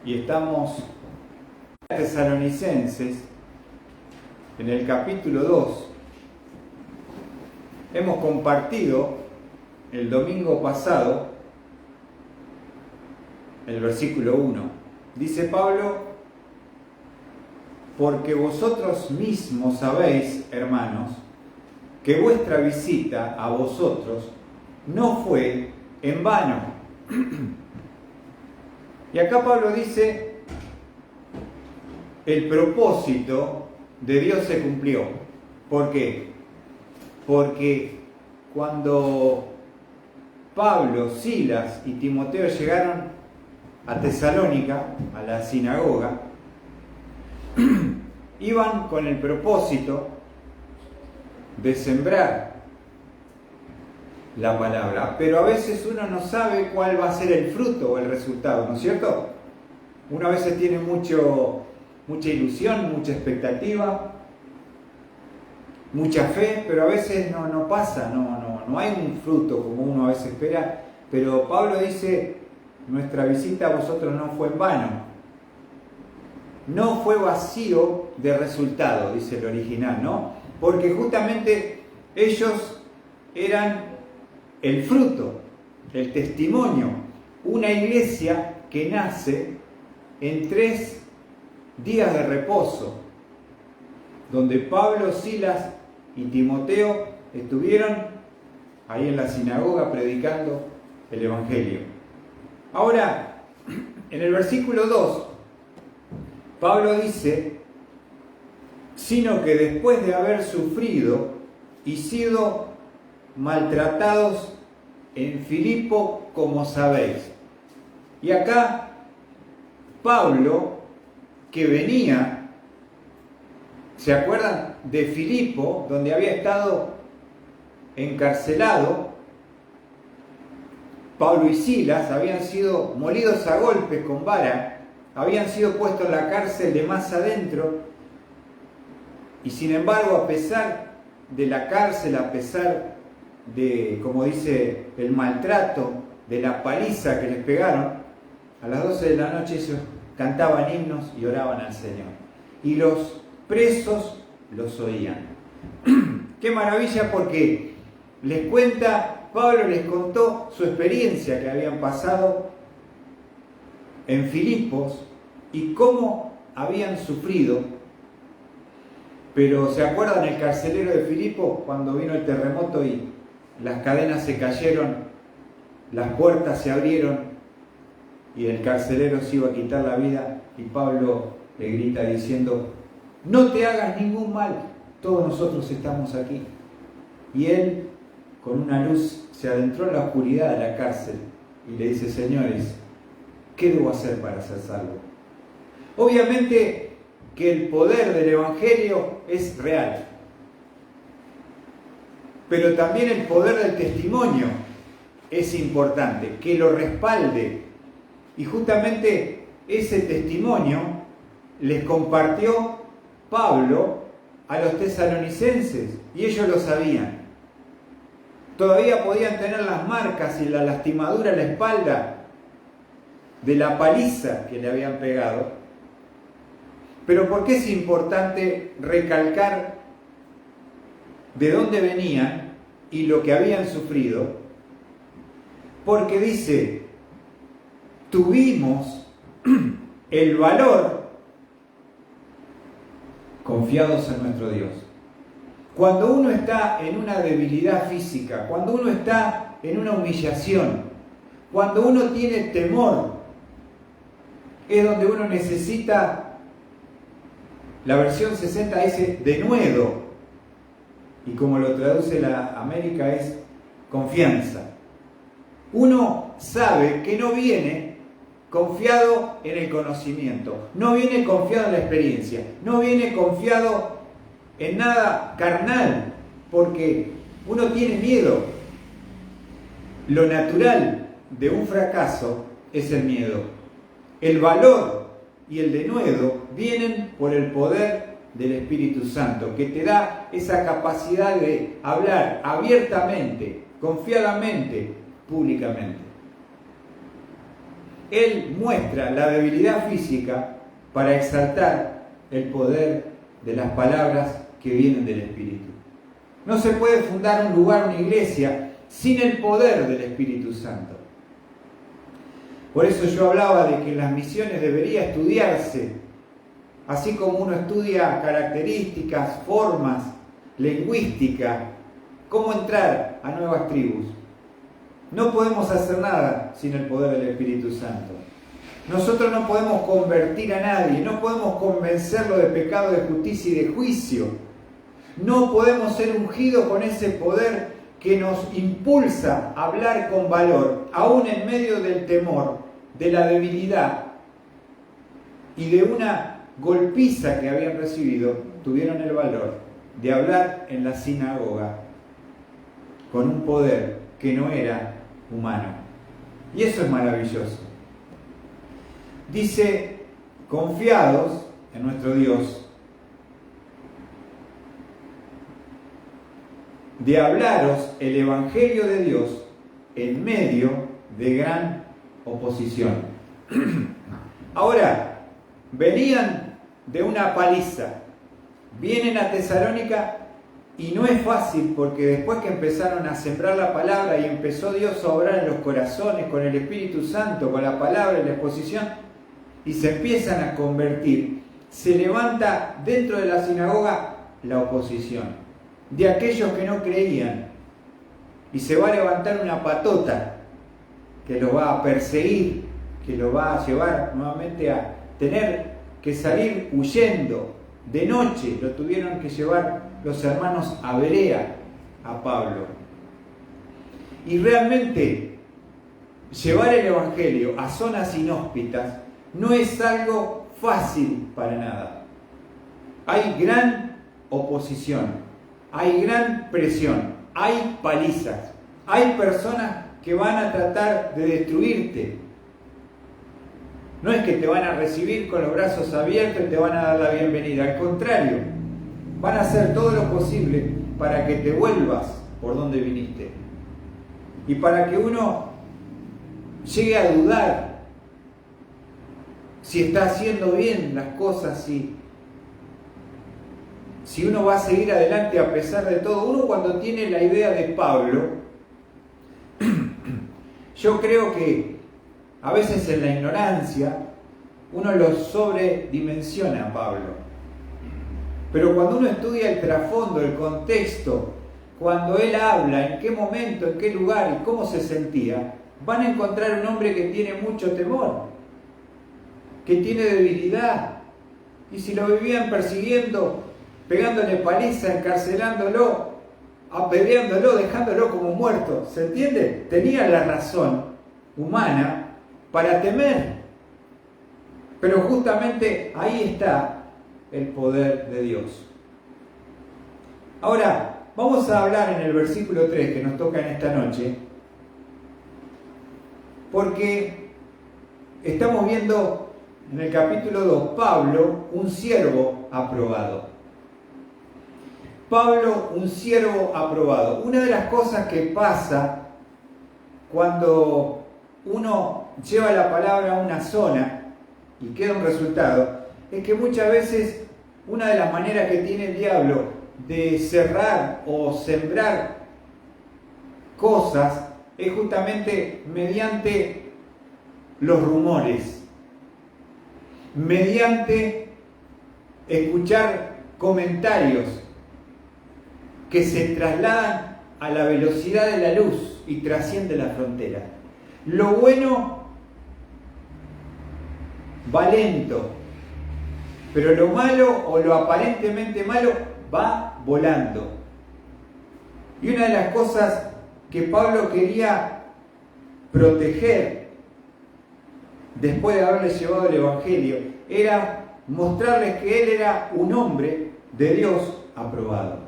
y estamos en Tesalonicenses, en el capítulo 2. Hemos compartido el domingo pasado el versículo 1. Dice Pablo: porque vosotros mismos sabéis, hermanos, que vuestra visita a vosotros no fue en vano. Y acá Pablo dice: el propósito de Dios se cumplió. ¿Por qué? Porque cuando Pablo, Silas y Timoteo llegaron a Tesalónica, a la sinagoga, iban con el propósito de sembrar la palabra, pero a veces uno no sabe cuál va a ser el fruto o el resultado, ¿no es cierto? Uno a veces tiene mucha ilusión, mucha expectativa, mucha fe, pero a veces no pasa, no hay un fruto como uno a veces espera. Pero Pablo dice: nuestra visita a vosotros no fue en vano, no fue vacío de resultado, dice el original, ¿no? Porque justamente ellos eran el fruto, el testimonio, una iglesia que nace en 3 días de reposo, donde Pablo, Silas y Timoteo estuvieron ahí en la sinagoga predicando el Evangelio. Ahora, en el versículo 2, Pablo dice: sino que después de haber sufrido y sido maltratados en Filipo, como sabéis. Y acá Pablo, que venía, ¿se acuerdan? De Filipo, donde había estado encarcelado. Pablo y Silas habían sido molidos a golpes con vara, habían sido puestos en la cárcel de más adentro, y sin embargo, a pesar de la cárcel, a pesar de, como dice, el maltrato, de la paliza que les pegaron, a las 12 de la noche ellos cantaban himnos y oraban al Señor. Y los presos los oían. ¡Qué maravilla! Porque les cuenta, Pablo les contó su experiencia que habían pasado en Filipos y cómo habían sufrido. Pero ¿se acuerdan el carcelero de Filipo cuando vino el terremoto y las cadenas se cayeron, las puertas se abrieron y el carcelero se iba a quitar la vida? Y Pablo le grita diciendo: no te hagas ningún mal, todos nosotros estamos aquí. Y él, con una luz, se adentró en la oscuridad de la cárcel y le dice: señores, ¿qué debo hacer para ser salvo? Obviamente que el poder del Evangelio es real, pero también el poder del testimonio es importante, que lo respalde. Y justamente ese testimonio les compartió Pablo a los tesalonicenses, y ellos lo sabían. Todavía podían tener las marcas y la lastimadura en la espalda de la paliza que le habían pegado. Pero ¿por qué es importante recalcar de dónde venían y lo que habían sufrido? Porque dice: tuvimos el valor confiados en nuestro Dios. Cuando uno está en una debilidad física, cuando uno está en una humillación, cuando uno tiene temor, es donde uno necesita. La versión 60 dice denuedo, y como lo traduce la América es confianza. Uno sabe que no viene confiado en el conocimiento, no viene confiado en la experiencia, no viene confiado en nada carnal, porque uno tiene miedo. Lo natural de un fracaso es el miedo. El valor y el denuedo vienen por el poder del Espíritu Santo, que te da esa capacidad de hablar abiertamente, confiadamente, públicamente. Él muestra la debilidad física para exaltar el poder de las palabras que vienen del Espíritu. No se puede fundar un lugar, una iglesia, sin el poder del Espíritu Santo. Por eso yo hablaba de que en las misiones debería estudiarse, así como uno estudia características, formas, lingüística, cómo entrar a nuevas tribus. No podemos hacer nada sin el poder del Espíritu Santo. Nosotros no podemos convertir a nadie, no podemos convencerlo de pecado, de justicia y de juicio. No podemos ser ungidos con ese poder que nos impulsa a hablar con valor, aún en medio del temor, de la debilidad y de una golpiza que habían recibido. Tuvieron el valor de hablar en la sinagoga con un poder que no era humano. Y eso es maravilloso. Dice, confiados en nuestro Dios, de hablaros el Evangelio de Dios en medio de gran oposición. Ahora, venían de una paliza, vienen a Tesalónica y no es fácil, porque después que empezaron a sembrar la palabra y empezó Dios a obrar en los corazones con el Espíritu Santo, con la palabra y la exposición, y se empiezan a convertir, se levanta dentro de la sinagoga la oposición de aquellos que no creían, y se va a levantar una patota que los va a perseguir, que los va a llevar nuevamente a tener que salir huyendo. De noche lo tuvieron que llevar los hermanos a Berea, a Pablo. Y realmente llevar el Evangelio a zonas inhóspitas no es algo fácil para nada. Hay gran oposición, hay gran presión, hay palizas, hay personas que van a tratar de destruirte. No es que te van a recibir con los brazos abiertos y te van a dar la bienvenida, al contrario, van a hacer todo lo posible para que te vuelvas por donde viniste y para que uno llegue a dudar si está haciendo bien las cosas, si uno va a seguir adelante a pesar de todo. Uno, cuando tiene la idea de Pablo, yo creo que a veces en la ignorancia uno lo sobredimensiona a Pablo. Pero cuando uno estudia el trasfondo, el contexto, cuando él habla, en qué momento, en qué lugar y cómo se sentía, van a encontrar un hombre que tiene mucho temor, que tiene debilidad. Y si lo vivían persiguiendo, pegándole paliza, encarcelándolo, apedreándolo, dejándolo como muerto, ¿se entiende? Tenía la razón humana para temer. Pero justamente ahí está el poder de Dios. Ahora, vamos a hablar en el versículo 3 que nos toca en esta noche, porque estamos viendo en el capítulo 2, Pablo, un siervo aprobado. Pablo, un siervo aprobado. Una de las cosas que pasa cuando uno lleva la palabra a una zona y queda un resultado, es que muchas veces una de las maneras que tiene el diablo de cerrar o sembrar cosas es justamente mediante los rumores, mediante escuchar comentarios que se trasladan a la velocidad de la luz y trascienden la frontera. Lo bueno va lento, pero lo malo o lo aparentemente malo va volando. Y una de las cosas que Pablo quería proteger después de haberles llevado el Evangelio era mostrarles que él era un hombre de Dios aprobado.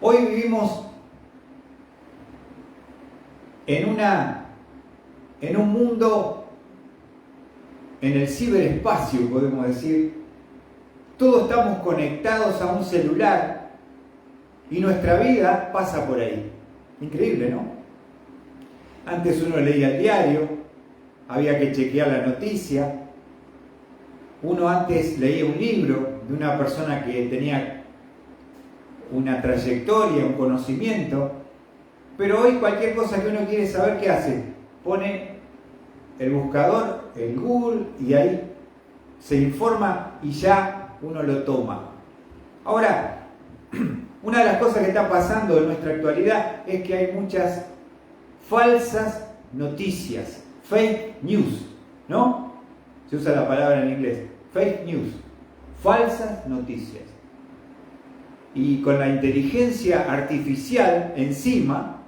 Hoy vivimos en un mundo, en el ciberespacio, podemos decir. Todos estamos conectados a un celular y nuestra vida pasa por ahí. Increíble, ¿no? Antes uno leía el diario, había que chequear la noticia. Uno antes leía un libro de una persona que tenía una trayectoria, un conocimiento, pero hoy cualquier cosa que uno quiere saber, ¿qué hace? Pone el buscador, el Google, y ahí se informa y ya uno lo toma. Ahora, una de las cosas que está pasando en nuestra actualidad es que hay muchas falsas noticias, fake news, ¿no? Se usa la palabra en inglés, fake news, falsas noticias. Y con la inteligencia artificial encima,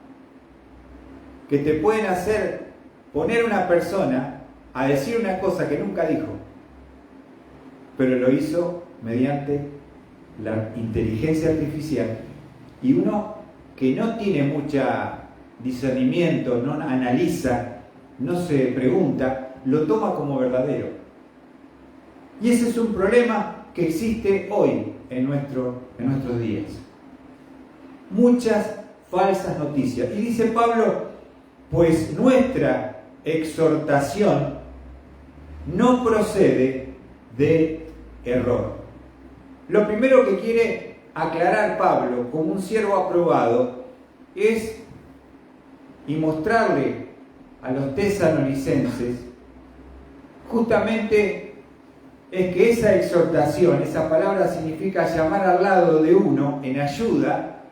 que te pueden hacer poner una persona a decir una cosa que nunca dijo, pero lo hizo mediante la inteligencia artificial, y uno que no tiene mucha discernimiento, no analiza, no se pregunta, lo toma como verdadero. Y ese es un problema que existe hoy en nuestros días. Muchas falsas noticias. Y dice Pablo, pues nuestra exhortación no procede de error. Lo primero que quiere aclarar Pablo como un siervo aprobado es, y mostrarle a los tesalonicenses, justamente es que esa exhortación, esa palabra significa llamar al lado de uno en ayuda.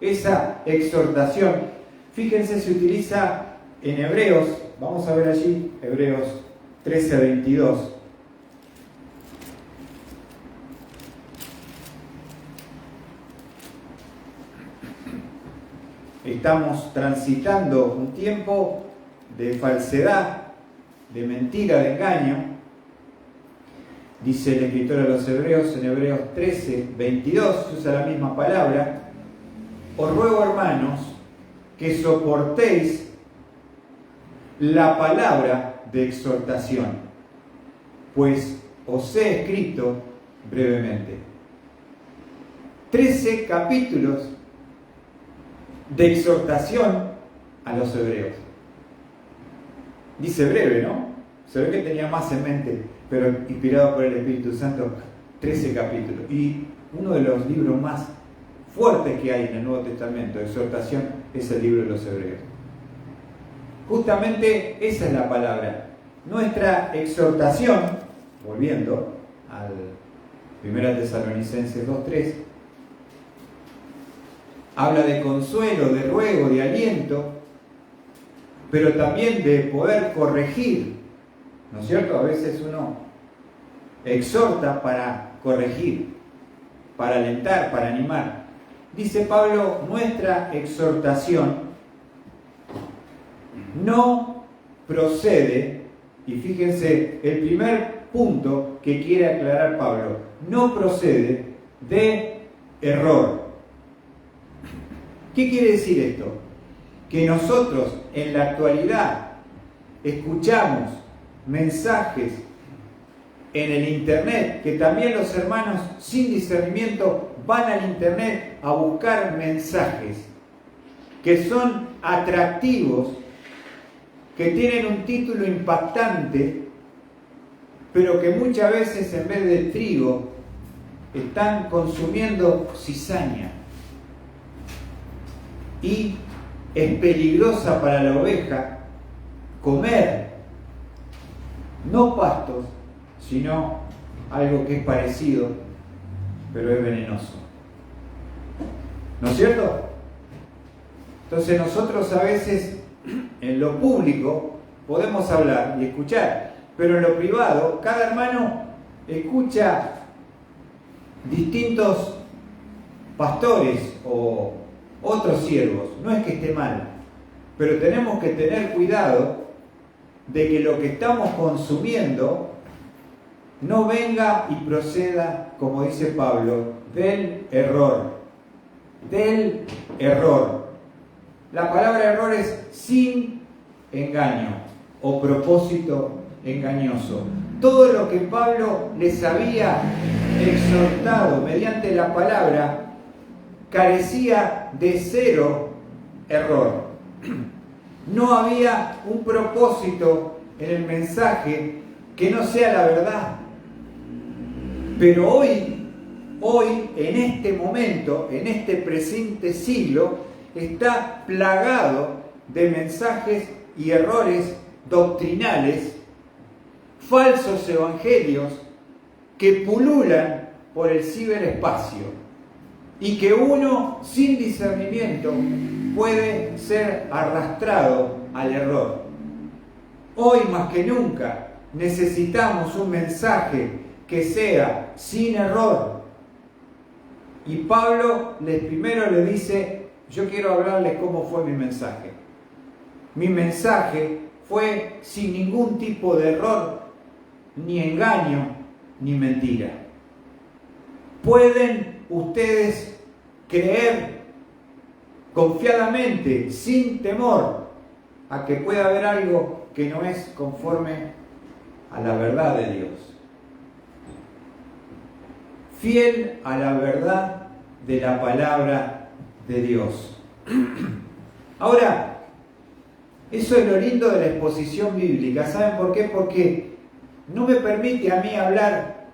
Esa exhortación, fíjense, se utiliza en Hebreos, vamos a ver allí, Hebreos 13-22. Estamos transitando un tiempo de falsedad, de mentira, de engaño. Dice el escritor a los Hebreos en Hebreos 13:22, se usa la misma palabra: os ruego, hermanos, que soportéis la palabra de exhortación, pues os he escrito brevemente. 13 capítulos de exhortación a los hebreos. Dice breve, ¿no? Se ve que tenía más en mente, pero inspirado por el Espíritu Santo, 13 capítulos. Y uno de los libros más fuertes que hay en el Nuevo Testamento, exhortación, es el libro de los Hebreos. Justamente esa es la palabra. Nuestra exhortación, volviendo al 1 Tesalonicenses 2:3, habla de consuelo, de ruego, de aliento, pero también de poder corregir, ¿no es cierto? A veces uno exhorta para corregir, para alentar, para animar. Dice Pablo, nuestra exhortación no procede, y fíjense, el primer punto que quiere aclarar Pablo, no procede de error. ¿Qué quiere decir esto? Que nosotros en la actualidad escuchamos mensajes en el internet, que también los hermanos sin discernimiento van al internet a buscar mensajes que son atractivos, que tienen un título impactante, pero que muchas veces en vez de trigo están consumiendo cizaña. Y es peligrosa para la oveja comer no pastos, sino algo que es parecido, pero es venenoso. ¿No es cierto? Entonces nosotros a veces en lo público podemos hablar y escuchar, pero en lo privado cada hermano escucha distintos pastores o otros siervos. No es que esté mal, pero tenemos que tener cuidado de que lo que estamos consumiendo no venga y proceda, como dice Pablo, del error. Del error. La palabra error es sin engaño o propósito engañoso. Todo lo que Pablo les había exhortado mediante la palabra carecía de cero error. No había un propósito en el mensaje que no sea la verdad. Pero hoy, en este momento, en este presente siglo, está plagado de mensajes y errores doctrinales, falsos evangelios que pululan por el ciberespacio y que uno sin discernimiento puede ser arrastrado al error. Hoy más que nunca necesitamos un mensaje que sea sin error. Y Pablo primero le dice, yo quiero hablarles cómo fue mi mensaje. Mi mensaje fue sin ningún tipo de error, ni engaño, ni mentira. Pueden ustedes creer confiadamente, sin temor, a que pueda haber algo que no es conforme a la verdad de Dios. Fiel a la verdad de la palabra de Dios. Ahora, eso es lo lindo de la exposición bíblica. ¿Saben por qué? Porque no me permite a mí hablar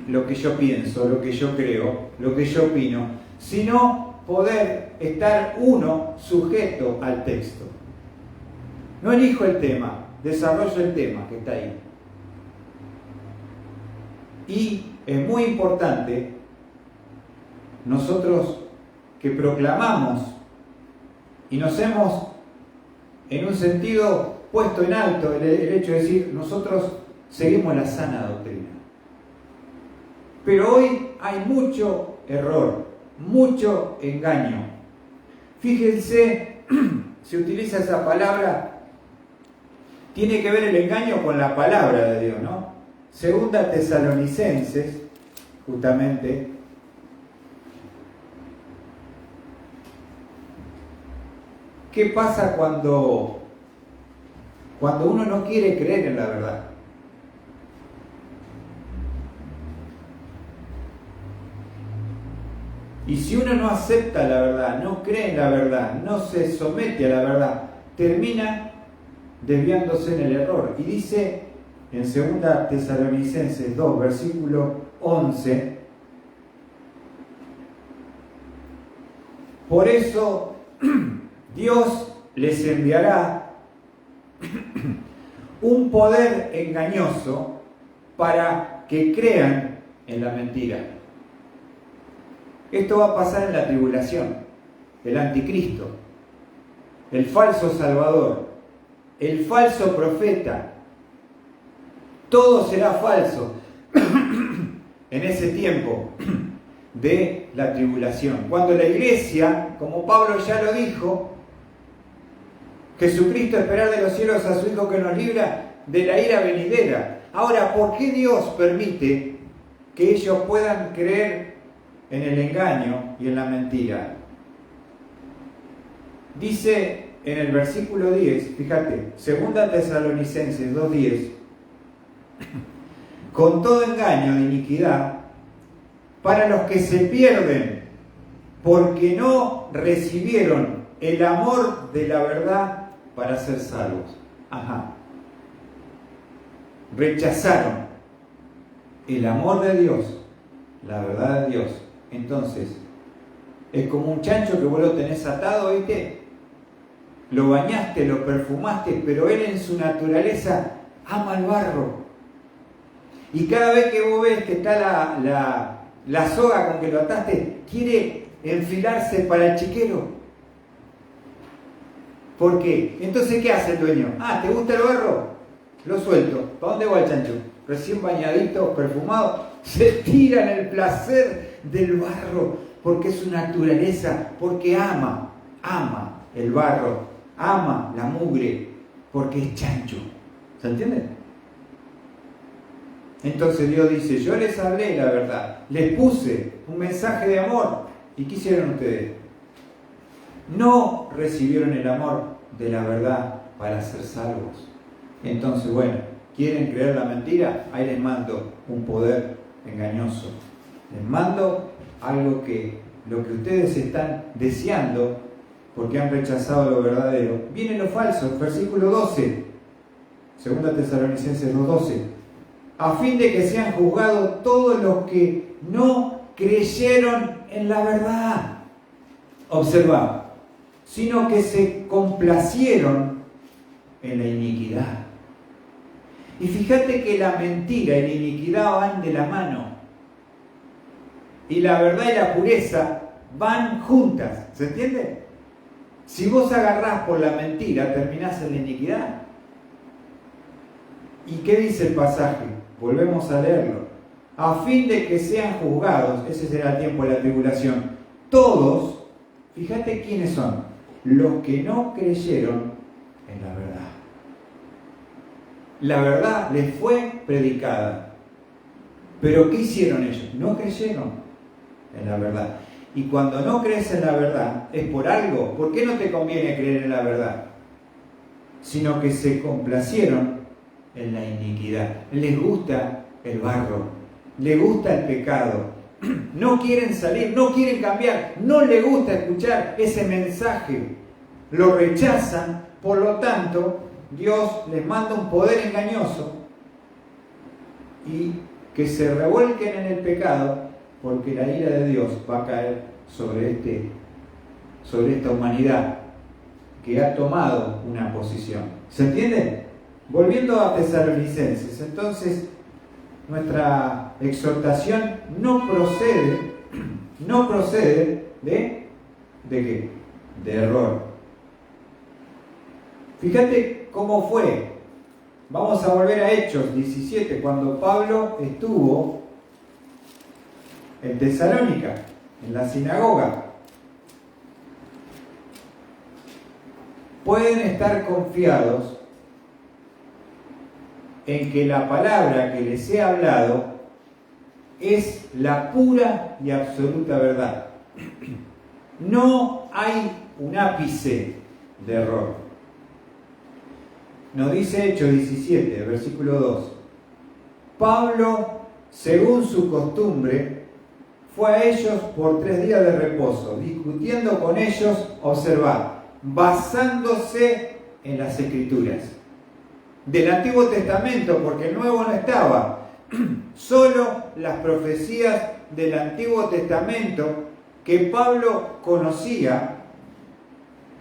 lo que yo pienso, lo que yo creo, lo que yo opino, sino poder estar uno sujeto al texto. No elijo el tema, desarrollo el tema que está ahí. Y es muy importante nosotros que proclamamos y nos hemos en un sentido puesto en alto el hecho de decir nosotros seguimos la sana doctrina. Pero hoy hay mucho error, mucho engaño. Fíjense, se utiliza esa palabra, tiene que ver el engaño con la palabra de Dios, ¿no? Segunda Tesalonicenses, justamente, ¿qué pasa cuando uno no quiere creer en la verdad? Y si uno no acepta la verdad, no cree en la verdad, no se somete a la verdad, termina desviándose en el error. Y dice en 2 Tesalonicenses 2, versículo 11, por eso Dios les enviará un poder engañoso para que crean en la mentira. Esto va a pasar en la tribulación. El anticristo, el falso salvador, el falso profeta, todo será falso en ese tiempo de la tribulación. Cuando la iglesia, como Pablo ya lo dijo, Jesucristo esperar de los cielos a su Hijo que nos libra de la ira venidera. Ahora, ¿por qué Dios permite que ellos puedan creer en el engaño y en la mentira? Dice en el versículo 10, fíjate, 2 Tesalonicenses 2:10, con todo engaño de iniquidad, para los que se pierden, porque no recibieron el amor de la verdad para ser salvos. Rechazaron el amor de Dios, la verdad de Dios. Entonces, es como un chancho que vos lo tenés atado, ¿viste? Lo bañaste, lo perfumaste, pero él en su naturaleza ama el barro. Y cada vez que vos ves que está la soga con que lo ataste, quiere enfilarse para el chiquero. ¿Por qué? Entonces, ¿qué hace el dueño? ¿Te gusta el barro? Lo suelto. ¿Para dónde va el chancho? Recién bañadito, perfumado. Se tira en el placer del barro, porque es su naturaleza, porque ama el barro, ama la mugre, porque es chancho. ¿Se entiende? Entonces Dios dice, yo les hablé la verdad, les puse un mensaje de amor. ¿Y qué hicieron ustedes? No recibieron el amor de la verdad para ser salvos. Entonces, bueno, ¿quieren creer la mentira? Ahí les mando un poder engañoso. Les mando algo que lo que ustedes están deseando, porque han rechazado lo verdadero. Viene lo falso, versículo 12. Segunda Tesalonicenses 2:12. A fin de que sean juzgados todos los que no creyeron en la verdad. Observa, sino que se complacieron en la iniquidad. Y fíjate que la mentira y la iniquidad van de la mano. Y la verdad y la pureza van juntas. ¿Se entiende? Si vos agarrás por la mentira, terminás en la iniquidad. ¿Y qué dice el pasaje? Volvemos a leerlo. A fin de que sean juzgados, ese será el tiempo de la tribulación, todos, fíjate quiénes son, los que no creyeron en la verdad. La verdad les fue predicada. Pero ¿qué hicieron ellos? No creyeron en la verdad. Y cuando no crees en la verdad, es por algo. ¿Por qué no te conviene creer en la verdad? Sino que se complacieron en la iniquidad. Les gusta el barro, les gusta el pecado. No quieren salir, no quieren cambiar, no les gusta escuchar ese mensaje. Lo rechazan, por lo tanto, Dios les manda un poder engañoso y que se revuelquen en el pecado, porque la ira de Dios va a caer sobre esta humanidad que ha tomado una posición. ¿Se entiende? Volviendo a Tesalonicenses, entonces nuestra exhortación no procede ¿de qué? De error. Fíjate cómo fue. Vamos a volver a Hechos 17, cuando Pablo estuvo en Tesalónica, en la sinagoga. Pueden estar confiados en que la palabra que les he hablado es la pura y absoluta verdad. No hay un ápice de error. Nos dice Hechos 17, versículo 2. Pablo, según su costumbre, fue a ellos por 3 días de reposo, discutiendo con ellos, observad, basándose en las Escrituras. Del Antiguo Testamento, porque el Nuevo no estaba. Solo las profecías del Antiguo Testamento que Pablo conocía,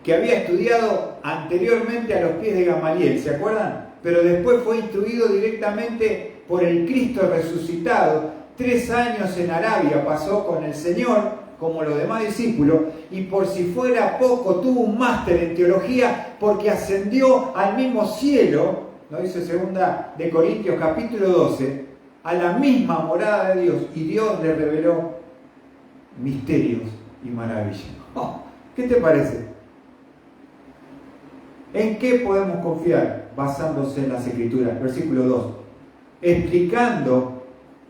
que había estudiado anteriormente a los pies de Gamaliel, ¿se acuerdan? Pero después fue instruido directamente por el Cristo resucitado. 3 años en Arabia pasó con el Señor, como los demás discípulos, y por si fuera poco tuvo un máster en teología porque ascendió al mismo cielo, ¿no? Dice 2 de Corintios capítulo 12, a la misma morada de Dios, y Dios le reveló misterios y maravillas. Oh, ¿qué te parece? ¿En qué podemos confiar? Basándose en las Escrituras. Versículo 2. Explicando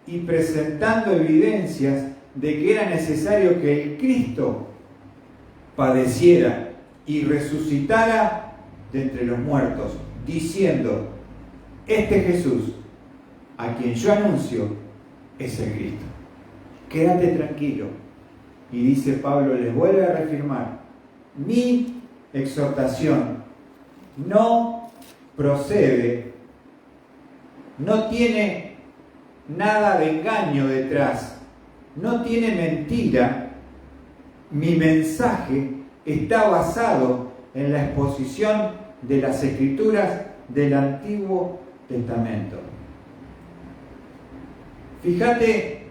y presentando evidencias de que era necesario que el Cristo padeciera y resucitara de entre los muertos, diciendo, este Jesús, a quien yo anuncio, es el Cristo. Quédate tranquilo. Y dice Pablo, les vuelve a reafirmar, mi exhortación no procede, no tiene nada de engaño detrás, no tiene mentira. Mi mensaje está basado en la exposición de las Escrituras del Antiguo Testamento. Fíjate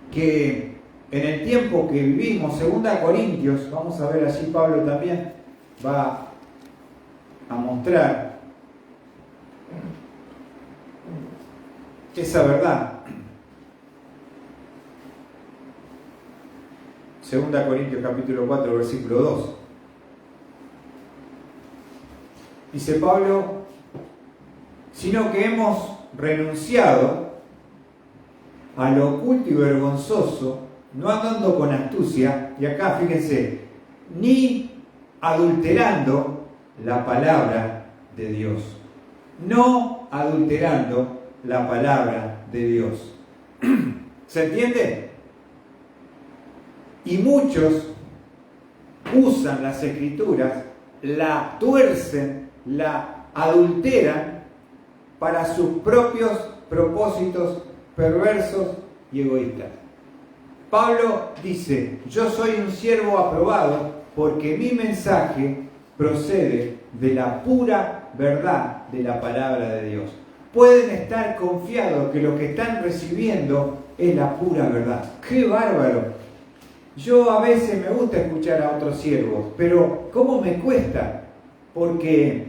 que en el tiempo que vivimos, 2 Corintios, vamos a ver allí Pablo también va a mostrar esa verdad. 2 Corintios capítulo 4, versículo 2. Dice Pablo, sino que hemos renunciado a lo oculto y vergonzoso, no andando con astucia, y acá fíjense, ni adulterando la palabra de Dios. No adulterando la palabra de Dios. ¿Se entiende? Y muchos usan las Escrituras, la tuercen, la adulteran para sus propios propósitos perversos y egoístas. Pablo dice, yo soy un siervo aprobado porque mi mensaje procede de la pura verdad de la palabra de Dios. Pueden estar confiados que lo que están recibiendo es la pura verdad. ¡Qué bárbaro! Yo a veces me gusta escuchar a otros siervos, pero ¿cómo me cuesta? Porque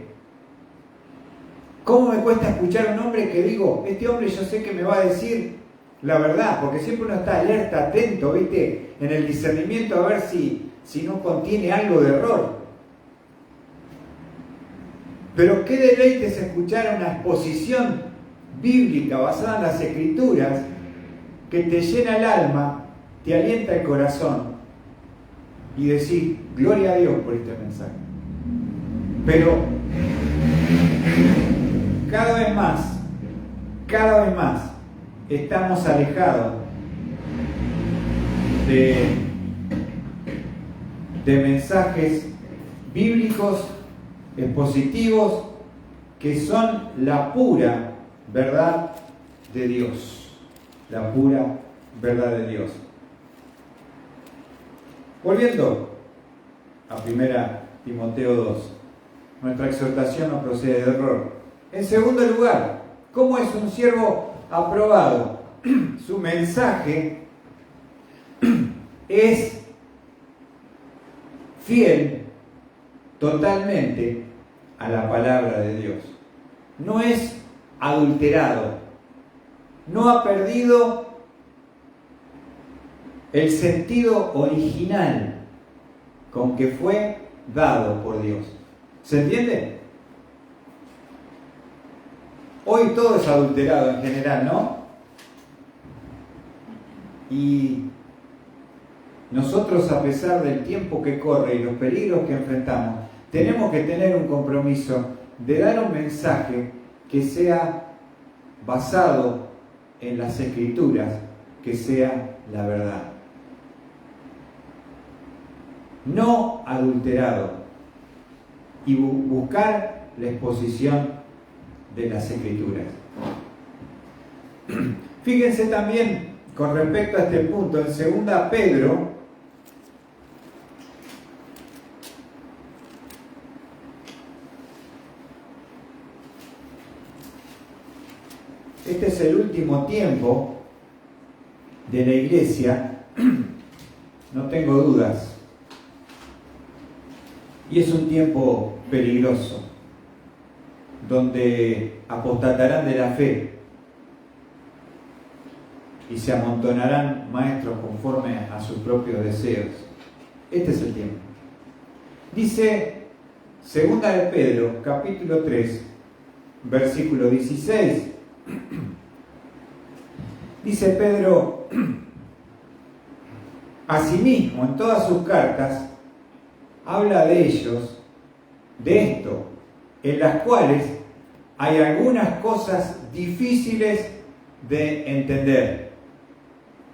¿cómo me cuesta escuchar a un hombre que digo, este hombre yo sé que me va a decir la verdad? Porque siempre uno está alerta, atento, ¿viste? En el discernimiento a ver si no contiene algo de error. Pero qué deleite es escuchar una exposición bíblica basada en las Escrituras que te llena el alma, te alienta el corazón y decir, gloria a Dios por este mensaje. Pero cada vez más estamos alejados de mensajes bíblicos expositivos que son la pura verdad de Dios. La pura verdad de Dios. Volviendo a 1 Timoteo 2, nuestra exhortación no procede de error. En segundo lugar, ¿cómo es un siervo aprobado? Su mensaje es fiel totalmente a la palabra de Dios. No es adulterado. No ha perdido el sentido original con que fue dado por Dios. ¿Se entiende? Hoy todo es adulterado en general, ¿no? Y nosotros, a pesar del tiempo que corre y los peligros que enfrentamos, tenemos que tener un compromiso de dar un mensaje que sea basado en las Escrituras, que sea la verdad. No adulterado. Y buscar la exposición de las Escrituras. Fíjense también con respecto a este punto, en 2 Pedro, este es el último tiempo de la iglesia, no tengo dudas, y es un tiempo peligroso, donde apostatarán de la fe y se amontonarán maestros conforme a sus propios deseos. Este es el tiempo. Dice 2 de Pedro, capítulo 3, versículo 16. Dice Pedro, asimismo, en todas sus cartas, habla de ellos, de esto, en las cuales hay algunas cosas difíciles de entender,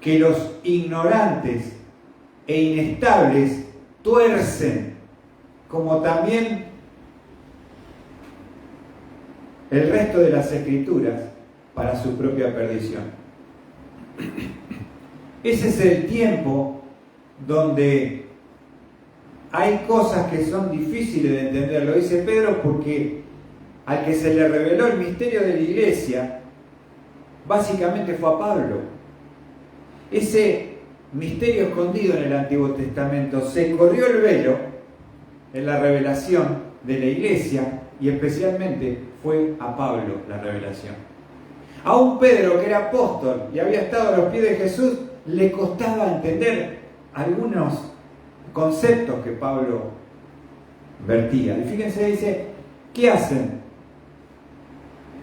que los ignorantes e inestables tuercen, como también el resto de las Escrituras, para su propia perdición. Ese es el tiempo donde hay cosas que son difíciles de entender, lo dice Pedro, porque al que se le reveló el misterio de la iglesia, básicamente fue a Pablo. Ese misterio escondido en el Antiguo Testamento, se corrió el velo en la revelación de la iglesia y especialmente fue a Pablo la revelación. A un Pedro que era apóstol y había estado a los pies de Jesús, le costaba entender algunos conceptos que Pablo vertía. Y fíjense, dice, ¿qué hacen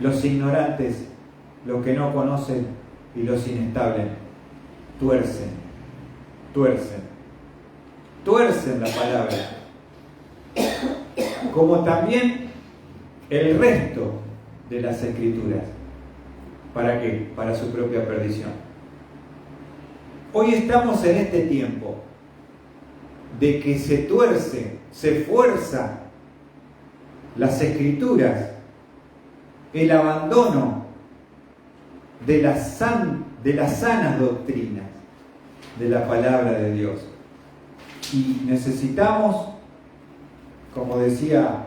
los ignorantes, los que no conocen y los inestables? Tuercen la palabra. Como también el resto de las Escrituras. ¿Para qué? Para su propia perdición. Hoy estamos en este tiempo de que se tuerce, se fuerza las Escrituras el abandono de las sanas doctrinas de la palabra de Dios. Y necesitamos, como decía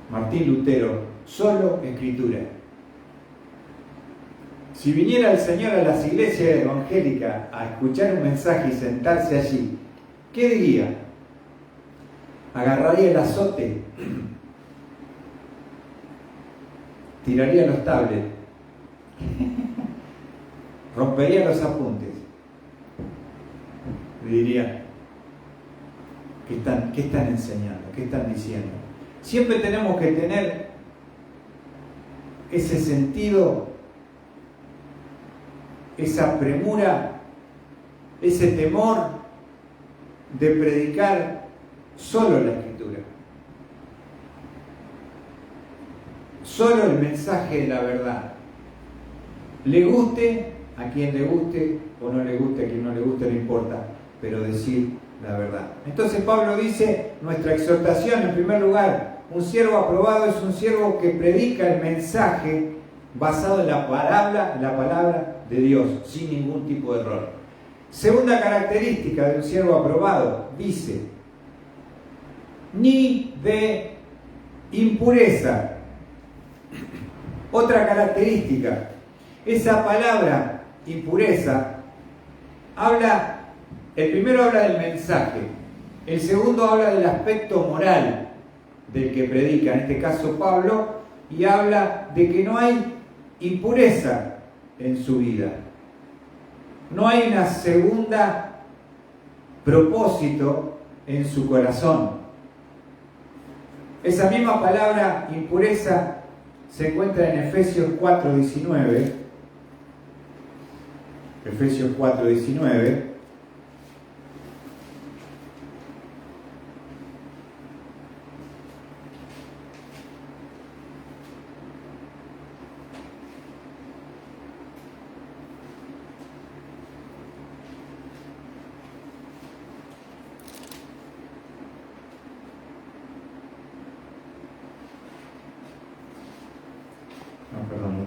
Martín Lutero, solo Escritura. Si viniera el Señor a las iglesias evangélicas a escuchar un mensaje y sentarse allí, ¿qué diría? Agarraría el azote, tiraría los tablets, rompería los apuntes. Diría, ¿qué están enseñando? ¿Qué están diciendo? Siempre tenemos que tener ese sentido, esa premura, ese temor de predicar solo la Escritura. Solo el mensaje de la verdad. Le guste a quien le guste o no le guste a quien no le guste, no importa, pero decir la verdad. Entonces Pablo dice, nuestra exhortación en primer lugar, un siervo aprobado es un siervo que predica el mensaje basado en la palabra de Dios, sin ningún tipo de error. Segunda característica de un siervo aprobado, dice, ni de impureza. Otra característica, esa palabra impureza el primero habla del mensaje, el segundo habla del aspecto moral del que predica, en este caso Pablo, y habla de que no hay impureza en su vida. No hay una segunda propósito en su corazón. Esa misma palabra impureza se encuentra en Efesios 4:19. Efesios 4:19.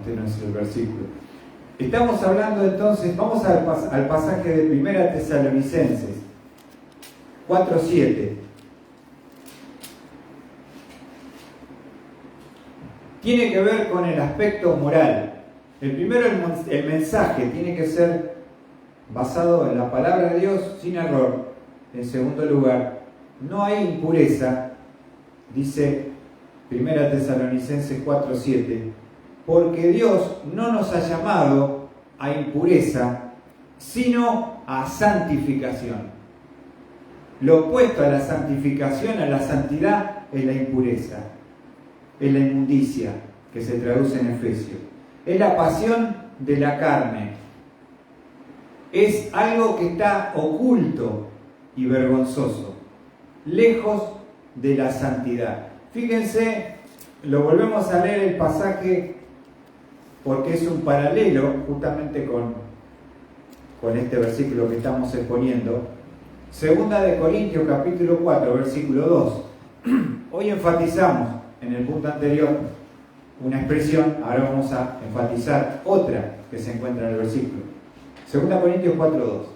No es el versículo. Estamos hablando entonces, vamos al pasaje de 1 Tesalonicenses 4:7. Tiene que ver con el aspecto moral. El primero, el mensaje tiene que ser basado en la palabra de Dios sin error. En segundo lugar, no hay impureza, dice 1 Tesalonicenses 4:7. Porque Dios no nos ha llamado a impureza, sino a santificación. Lo opuesto a la santificación, a la santidad, es la impureza, es la inmundicia, que se traduce en Efesios. Es la pasión de la carne. Es algo que está oculto y vergonzoso, lejos de la santidad. Fíjense, lo volvemos a leer el pasaje porque es un paralelo justamente con este versículo que estamos exponiendo. Segunda de Corintios capítulo 4, versículo 2. Hoy enfatizamos en el punto anterior una expresión, ahora vamos a enfatizar otra que se encuentra en el versículo. Segunda Corintios 4, 2.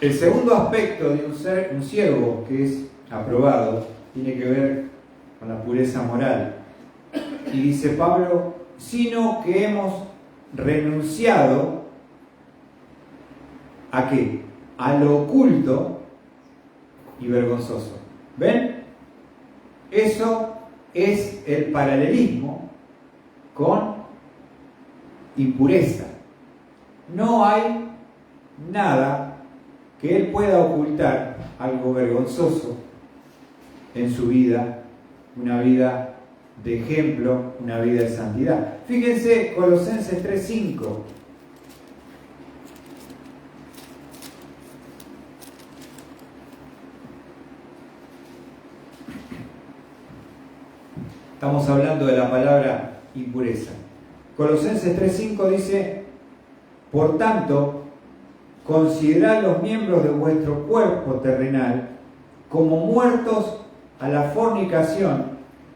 El segundo aspecto de un siervo que es aprobado tiene que ver con la pureza moral. Y dice Pablo, sino que hemos renunciado ¿a qué? A lo oculto y vergonzoso. ¿Ven? Eso es el paralelismo con impureza. No hay nada que él pueda ocultar, algo vergonzoso en su vida, una vida de ejemplo, una vida de santidad. Fíjense, Colosenses 3:5. Estamos hablando de la palabra impureza. Colosenses 3:5 dice, por tanto, considerad los miembros de vuestro cuerpo terrenal como muertos a la fornicación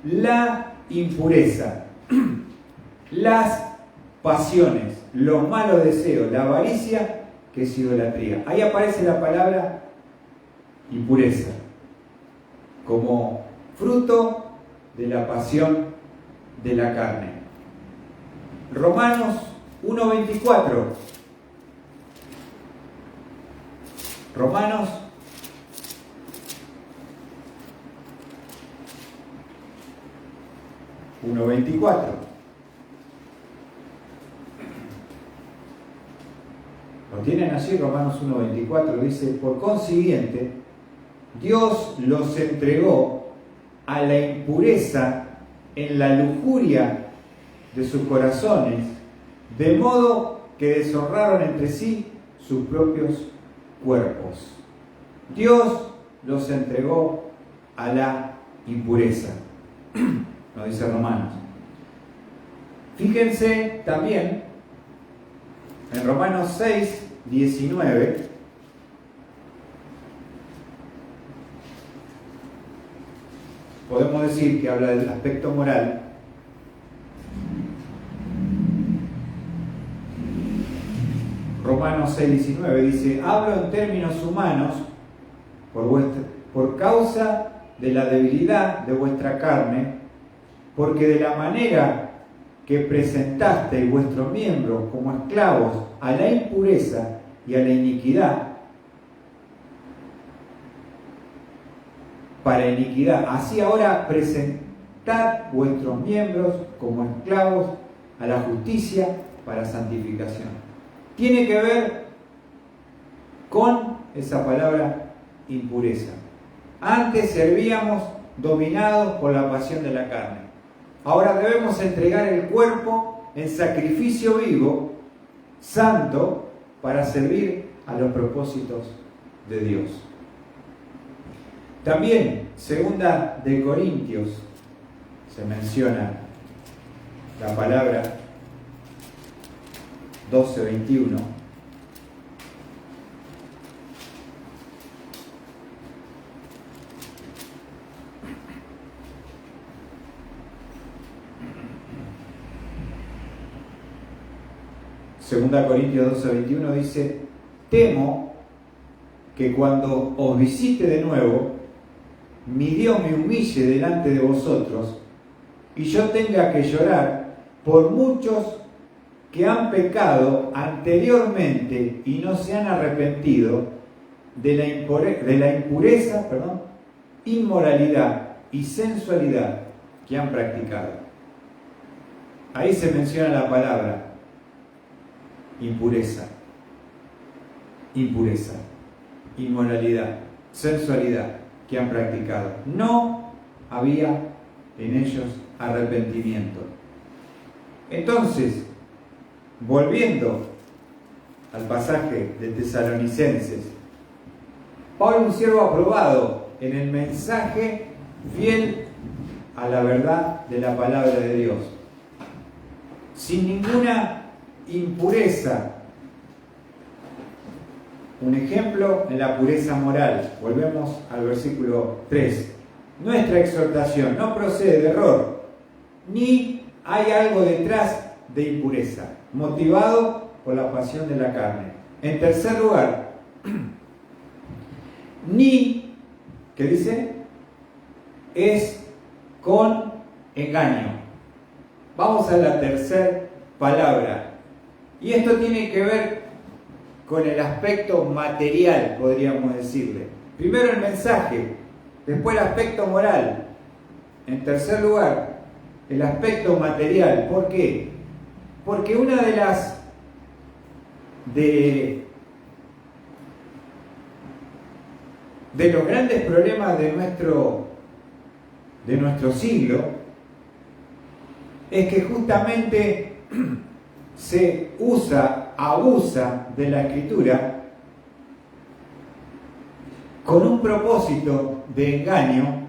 la impureza, las pasiones, los malos deseos, la avaricia, que es idolatría. Ahí aparece la palabra impureza, como fruto de la pasión de la carne. Romanos 1:24. Romanos 1:24. Lo tienen así, Romanos 1:24, dice: por consiguiente, Dios los entregó a la impureza en la lujuria de sus corazones, de modo que deshonraron entre sí sus propios cuerpos. Dios los entregó a la impureza, nos dice Romanos. Fíjense también en Romanos 6:19, podemos decir que habla del aspecto moral. Romanos 6:19 dice: hablo en términos humanos por causa de la debilidad de vuestra carne, porque de la manera que presentasteis vuestros miembros como esclavos a la impureza y a la iniquidad, para iniquidad, así ahora presentad vuestros miembros como esclavos a la justicia para santificación. Tiene que ver con esa palabra impureza. Antes servíamos dominados por la pasión de la carne. Ahora debemos entregar el cuerpo en sacrificio vivo, santo, para servir a los propósitos de Dios. También, 2 de Corintios, se menciona la palabra 12:21. Segunda Corintios 12:21 dice: temo que cuando os visite de nuevo, mi Dios me humille delante de vosotros y yo tenga que llorar por muchos que han pecado anteriormente y no se han arrepentido de la impureza, inmoralidad y sensualidad que han practicado. Ahí se menciona la palabra impureza, inmoralidad, sensualidad que han practicado. No había en ellos arrepentimiento. Entonces, volviendo al pasaje de Tesalonicenses, Pablo, un siervo aprobado en el mensaje fiel a la verdad de la palabra de Dios, sin ninguna impureza. Un ejemplo en la pureza moral. Volvemos al versículo 3. Nuestra exhortación no procede de error, ni hay algo detrás de impureza, motivado por la pasión de la carne. En tercer lugar, ni, ¿qué dice? Es con engaño. Vamos a la tercera palabra. Y esto tiene que ver con el aspecto material, podríamos decirle. Primero el mensaje, después el aspecto moral. En tercer lugar, el aspecto material. ¿Por qué? Porque una de las de los grandes problemas de nuestro siglo es que justamente se abusa de la Escritura con un propósito de engaño,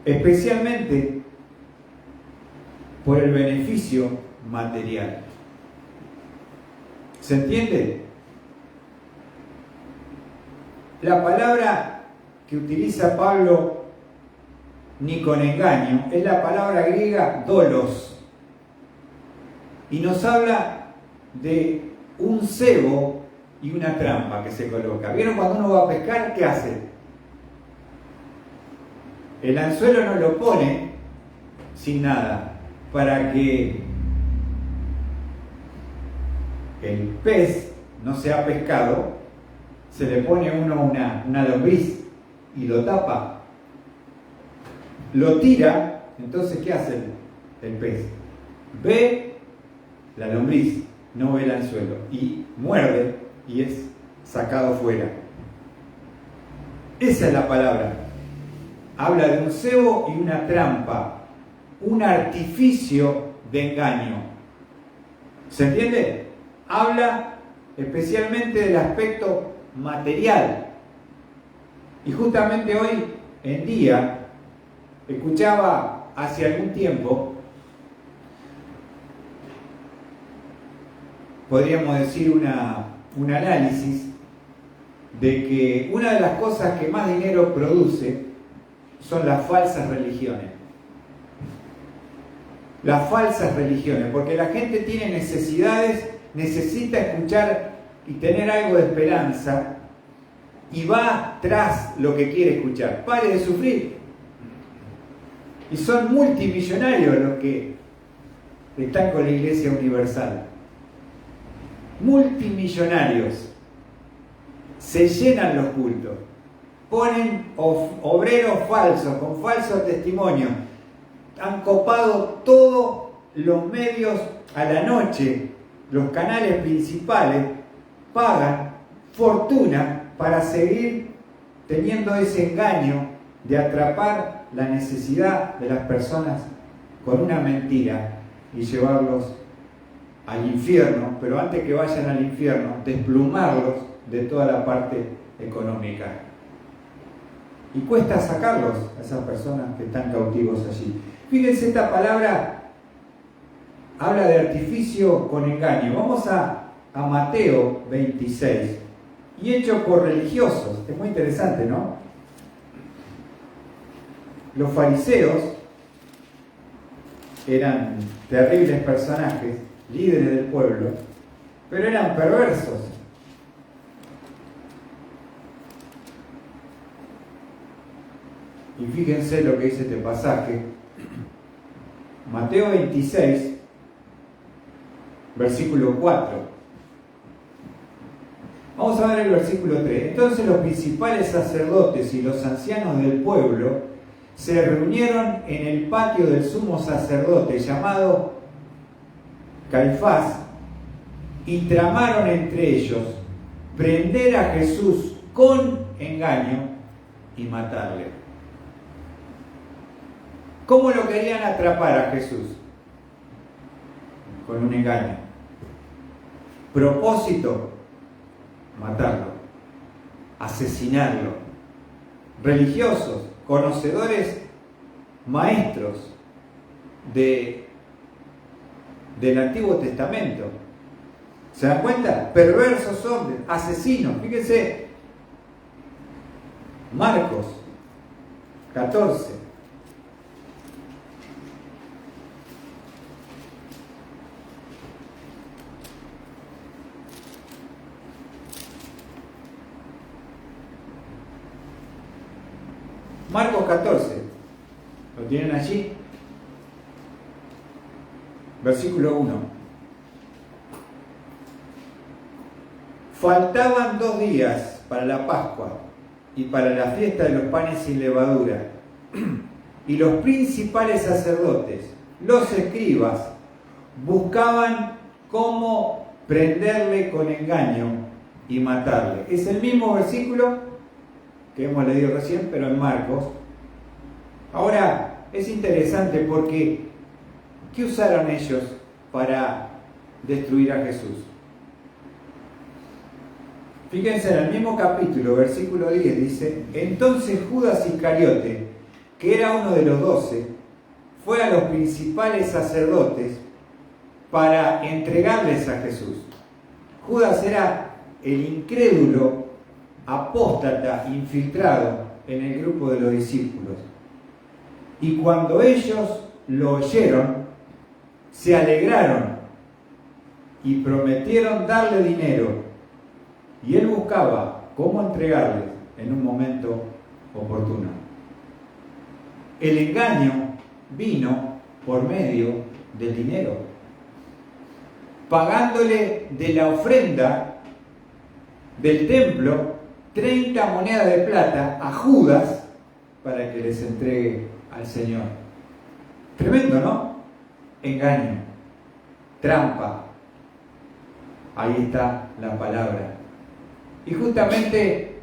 especialmente por el beneficio material. ¿Se entiende? La palabra que utiliza Pablo ni con engaño, es la palabra griega dolos. Y nos habla de un cebo y una trampa que se coloca. ¿Vieron cuando uno va a pescar? ¿Qué hace? El anzuelo no lo pone sin nada, para que el pez no sea pescado, se le pone uno una lombriz y lo tapa, lo tira. Entonces, ¿qué hace el pez? Ve la lombriz, no ve el anzuelo, y muerde y es sacado fuera. Esa es la palabra. Habla de un cebo y una trampa, un artificio de engaño. ¿Se entiende? Habla especialmente del aspecto material. Y justamente hoy en día, escuchaba hace algún tiempo, podríamos decir un análisis de que una de las cosas que más dinero produce son las falsas religiones. Las falsas religiones, porque la gente tiene necesidades, necesita escuchar y tener algo de esperanza y va tras lo que quiere escuchar. Pare de sufrir. Y son multimillonarios los que están con la Iglesia Universal. Multimillonarios. Se llenan los cultos. Ponen obreros falsos, con falsos testimonios. Han copado todos los medios a la noche. Los canales principales pagan fortuna para seguir teniendo ese engaño de atrapar la necesidad de las personas con una mentira y llevarlos al infierno, pero antes que vayan al infierno, desplumarlos de toda la parte económica. Y cuesta sacarlos a esas personas que están cautivos allí. Fíjense, esta palabra habla de artificio con engaño. Vamos a Mateo 26. Y hecho por religiosos. Es muy interesante, ¿no? Los fariseos eran terribles personajes, líderes del pueblo, pero eran perversos. Y fíjense lo que dice este pasaje. Mateo 26, versículo 4. Vamos a ver el versículo 3. Entonces los principales sacerdotes y los ancianos del pueblo se reunieron en el patio del sumo sacerdote llamado Caifás y tramaron entre ellos prender a Jesús con engaño y matarle. ¿Cómo lo querían atrapar a Jesús? Con un engaño. Propósito: matarlo, asesinarlo. Religiosos, conocedores, maestros del Antiguo Testamento. ¿Se dan cuenta? Perversos hombres, asesinos. Fíjense, Marcos 14. Marcos 14, ¿lo tienen allí? Versículo 1. Faltaban 2 días para la Pascua y para la fiesta de los panes sin levadura. Y los principales sacerdotes, los escribas, buscaban cómo prenderle con engaño y matarle. Es el mismo versículo que hemos leído recién, pero en Marcos. Ahora, es interesante porque ¿qué usaron ellos para destruir a Jesús? Fíjense, en el mismo capítulo, versículo 10, dice: entonces Judas Iscariote, que era uno de los 12, fue a los principales sacerdotes para entregarles a Jesús. Judas era el incrédulo, apóstata, infiltrado en el grupo de los discípulos. Y cuando ellos lo oyeron, se alegraron y prometieron darle dinero. Y él buscaba cómo entregarles en un momento oportuno. El engaño vino por medio del dinero, pagándole de la ofrenda del templo 30 monedas de plata a Judas para que les entregue al Señor. Tremendo, ¿no? Engaño, trampa. Ahí está la palabra. Y justamente,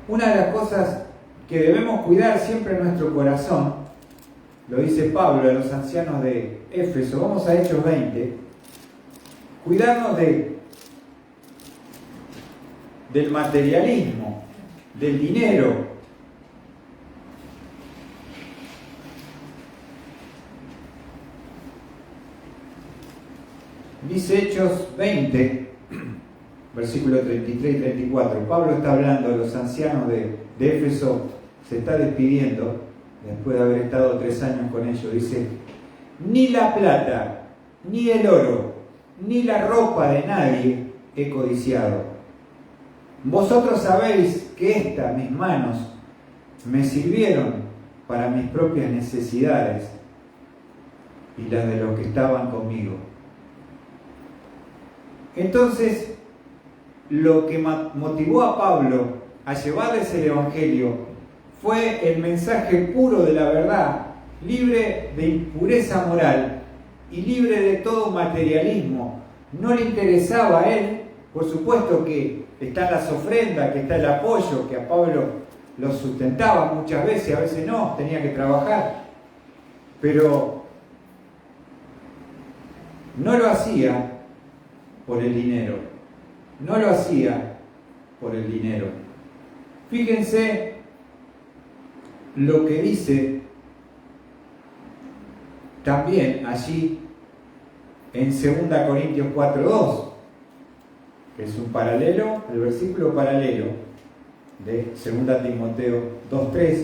una de las cosas que debemos cuidar siempre en nuestro corazón, lo dice Pablo a los ancianos de Éfeso, vamos a Hechos 20, cuidarnos del materialismo, del dinero. Dice Hechos 20, versículos 33 y 34. Pablo está hablando a los ancianos de Éfeso, se está despidiendo después de haber estado 3 años con ellos. Dice: ni la plata, ni el oro, ni la ropa de nadie he codiciado. Vosotros sabéis que mis manos, me sirvieron para mis propias necesidades y las de los que estaban conmigo. Entonces, lo que motivó a Pablo a llevarles el Evangelio fue el mensaje puro de la verdad, libre de impureza moral y libre de todo materialismo. No le interesaba a él, por supuesto que están las ofrendas, que está el apoyo, que a Pablo lo sustentaba muchas veces, a veces no, tenía que trabajar, pero no lo hacía por el dinero, no lo hacía por el dinero. Fíjense lo que dice también allí en 2 Corintios 4:2, que es un paralelo, el versículo paralelo de 2 Timoteo 2:3,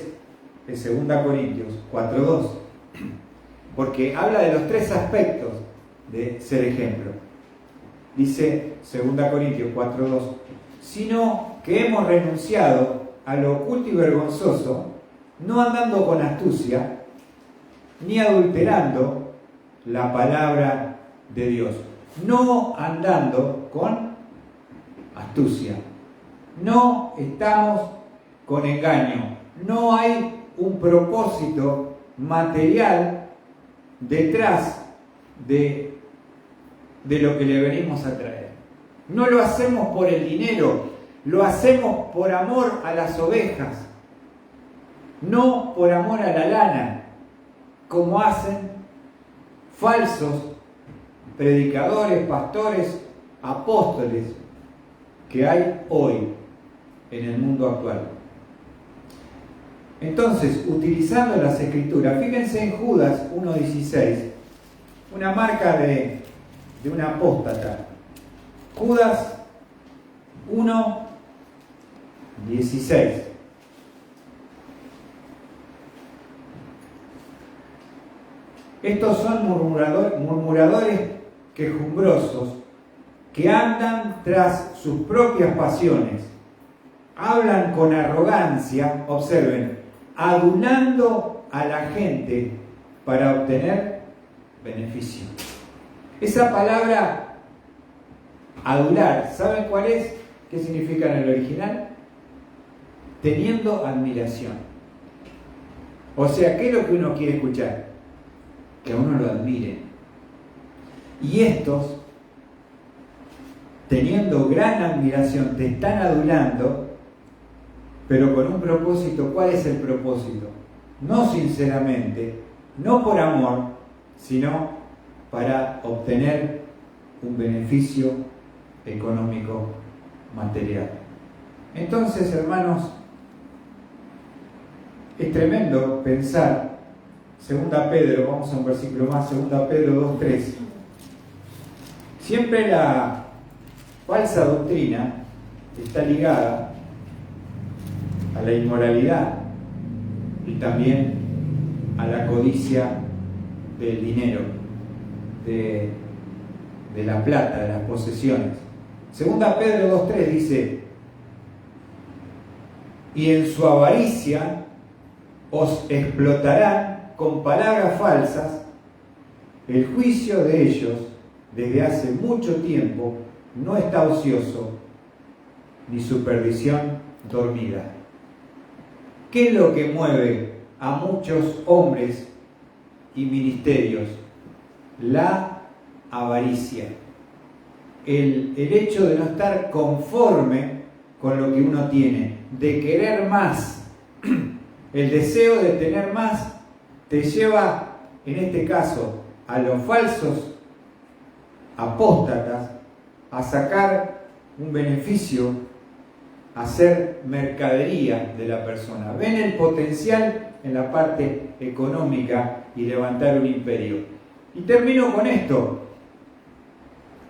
es 2 Corintios 4:2, porque habla de los 3 aspectos de ser ejemplo. Dice 2 Corintios 4:2, sino que hemos renunciado a lo oculto y vergonzoso, no andando con astucia, ni adulterando la palabra de Dios. No andando con astucia. No estamos con engaño. No hay un propósito material detrás de lo que le venimos a traer. No lo hacemos por el dinero, lo hacemos por amor a las ovejas, no por amor a la lana, como hacen falsos predicadores, pastores, apóstoles que hay hoy en el mundo actual. Entonces, utilizando las escrituras, fíjense en Judas 1:16, una marca de un apóstata. Judas 1:16. Estos son murmuradores quejumbrosos que andan tras sus propias pasiones. Hablan con arrogancia, observen, adulando a la gente para obtener beneficio. Esa palabra adular, ¿saben cuál es? ¿Qué significa en el original? Teniendo admiración. O sea, ¿qué es lo que uno quiere escuchar? Que a uno lo admiren. Y estos, teniendo gran admiración, te están adulando, pero con un propósito. ¿Cuál es el propósito? No sinceramente, no por amor, sino para obtener un beneficio económico material. Entonces, hermanos, es tremendo pensar, 2 Pedro, vamos a un versículo más, 2 Pedro 2:3. Siempre la falsa doctrina está ligada a la inmoralidad, y también a la codicia del dinero, de la plata, de las posesiones. Segunda Pedro 2:3 dice: y en su avaricia os explotarán con palabras falsas. El juicio de ellos desde hace mucho tiempo no está ocioso, ni su perdición dormida. ¿Qué es lo que mueve a muchos hombres y ministerios? La avaricia. El hecho de no estar conforme con lo que uno tiene, de querer más. El deseo de tener más te lleva, en este caso, a los falsos apóstatas a sacar un beneficio, a hacer mercadería de la persona. Ven el potencial en la parte económica y levantar un imperio. Y termino con esto.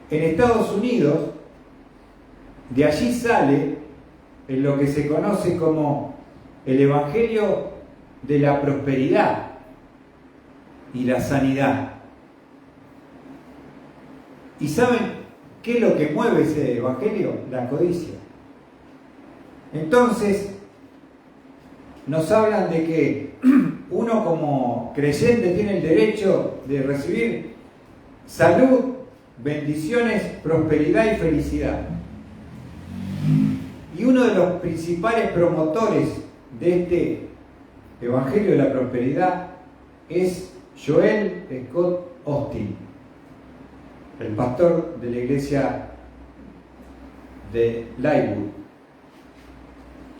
En Estados Unidos, de allí sale en lo que se conoce como el evangelio de la prosperidad y la sanidad. ¿Y saben qué es lo que mueve ese evangelio? La codicia. Entonces, nos hablan de que uno como creyente tiene el derecho de recibir salud, bendiciones, prosperidad y felicidad. Y uno de los principales promotores de este evangelio de la prosperidad es Joel Scott Austin, el pastor de la iglesia de Lakewood,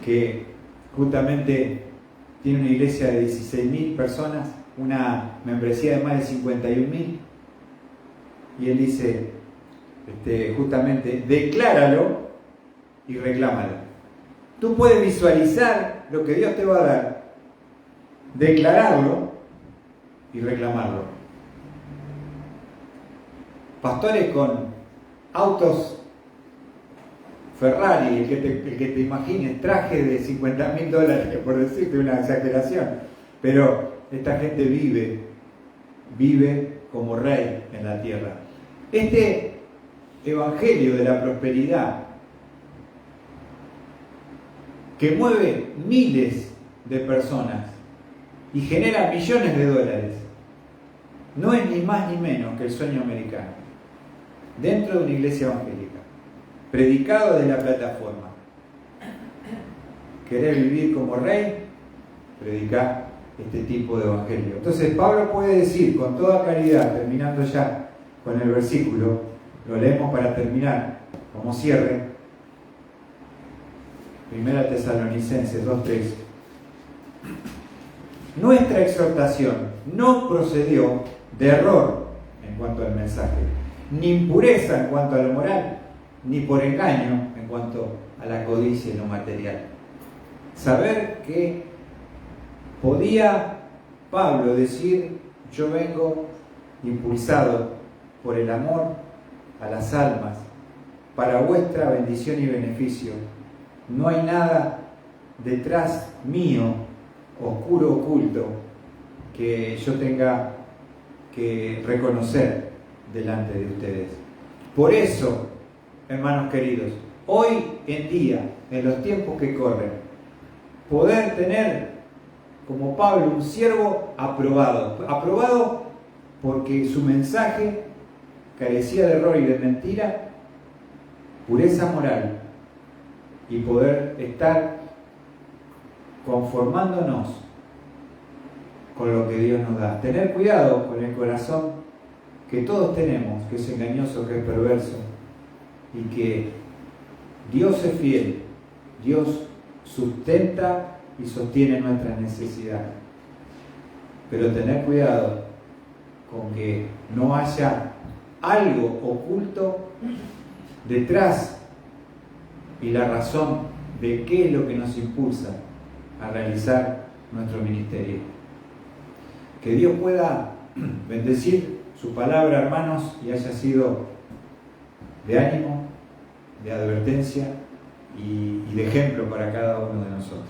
que justamente tiene una iglesia de 16.000 personas, una membresía de más de 51.000, y él dice, justamente, decláralo y reclámalo. Tú puedes visualizar lo que Dios te va a dar, declararlo y reclamarlo. Pastores con autos Ferrari, el que te imagines, traje de $50.000, por decirte una exageración, pero esta gente vive como rey en la tierra. Este evangelio de la prosperidad, que mueve miles de personas y genera millones de dólares, no es ni más ni menos que el sueño americano, dentro de una iglesia evangélica, predicado desde la plataforma. ¿Querés vivir como rey? Predicá este tipo de evangelio. Entonces Pablo puede decir con toda claridad, terminando ya con el versículo, lo leemos para terminar como cierre, 1 Tesalonicenses 2:3. Nuestra exhortación no procedió de error en cuanto al mensaje, ni impureza en cuanto a lo moral, ni por engaño en cuanto a la codicia y lo material. Saber que podía Pablo decir: yo vengo impulsado por el amor a las almas, para vuestra bendición y beneficio. No hay nada detrás mío, oscuro, oculto, que yo tenga que reconocer delante de ustedes. Por eso, hermanos queridos, hoy en día, en los tiempos que corren, poder tener como Pablo un siervo aprobado porque su mensaje carecía de error y de mentira, pureza moral, y poder estar conformándonos con lo que Dios nos da. Tener cuidado con el corazón que todos tenemos, que es engañoso, que es perverso, y que Dios es fiel, Dios sustenta y sostiene nuestras necesidades. Pero tener cuidado con que no haya algo oculto detrás y la razón de qué es lo que nos impulsa a realizar nuestro ministerio. Que Dios pueda bendecir su palabra, hermanos, y haya sido de ánimo, de advertencia y de ejemplo para cada uno de nosotros.